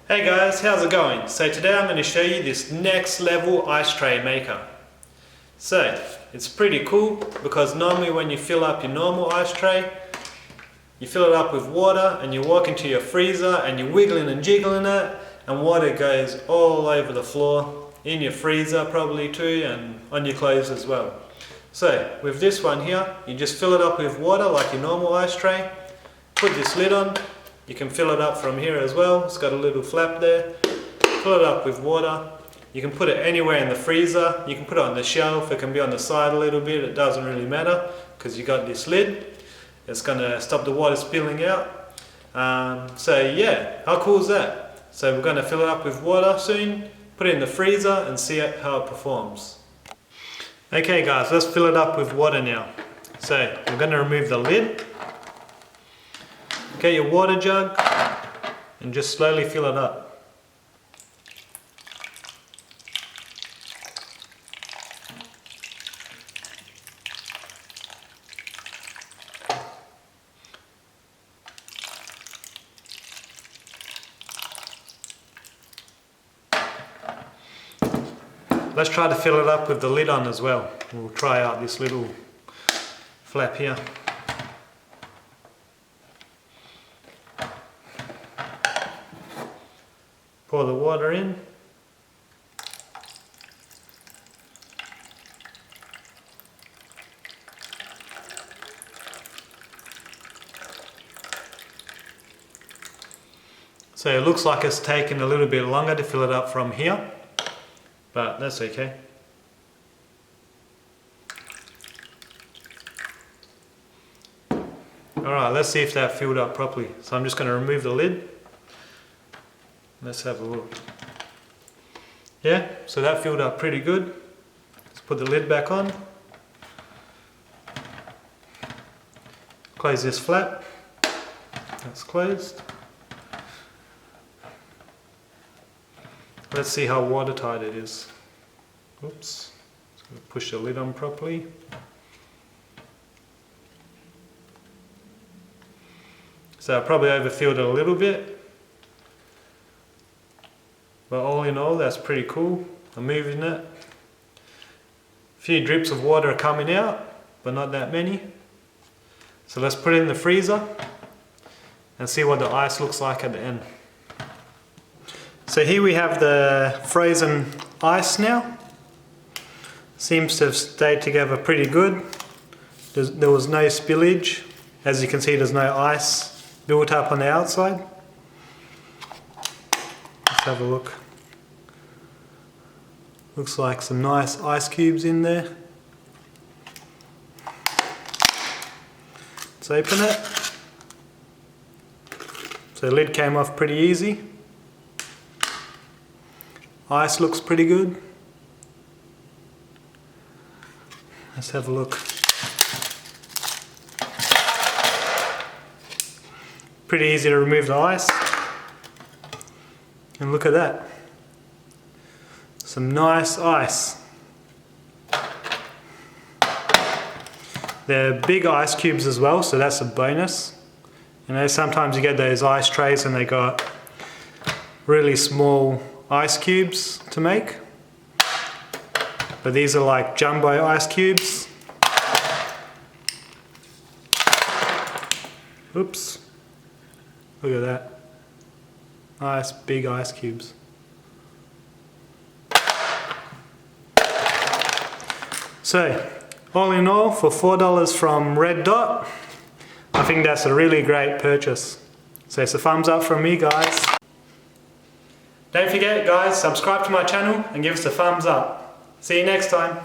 Hey guys, how's it going? So today I'm going to show you this next level ice tray maker. So it's pretty cool because normally when you fill up your normal ice tray, you fill it up with water and you walk into your freezer and you're wiggling and jiggling it and water goes all over the floor, in your freezer probably too, and on your clothes as well. So with this one here, you just fill it up with water like your normal ice tray, put this lid on. You can fill it up from here as well. It's got a little flap there. Fill it up with water. You can put it anywhere in the freezer. You can put it on the shelf. It can be on the side a little bit. It doesn't really matter because you got this lid. It's going to stop the water spilling out. So yeah, how cool is that? So we're going to fill it up with water soon. Put it in the freezer and see how it performs. Okay guys, let's fill it up with water now. So we're going to remove the lid. Get your water jug and just slowly fill it up. Let's try to fill it up with the lid on as well. We'll try out this little flap here. Pour the water in. So it looks like it's taken a little bit longer to fill it up from here, but that's okay. Alright, let's see if that filled up properly. So I'm just going to remove the lid. Let's have a look. Yeah, so that filled up pretty good. Let's put the lid back on. Close this flap. That's closed. Let's see how watertight it is. Oops. Just push the lid on properly. So I probably overfilled it a little bit. But all in all, that's pretty cool. I'm moving it. A few drips of water are coming out, but not that many. So let's put it in the freezer and see what the ice looks like at the end. So here we have the frozen ice now. Seems to have stayed together pretty good. There was no spillage. As you can see, there's no ice built up on the outside. Let's have a look. Looks like some nice ice cubes in there. Let's open it. So the lid came off pretty easy. Ice looks pretty good. Let's have a look. Pretty easy to remove the ice. And look at that. Some nice ice. They're big ice cubes as well, so that's a bonus. You know, sometimes you get those ice trays and they got really small ice cubes to make. But these are like jumbo ice cubes. Oops. Look at that. Nice big ice cubes. So, all in all, for $4 from Red Dot, I think that's a really great purchase. So it's a thumbs up from me, guys. Don't forget, guys, subscribe to my channel and give us a thumbs up. See you next time.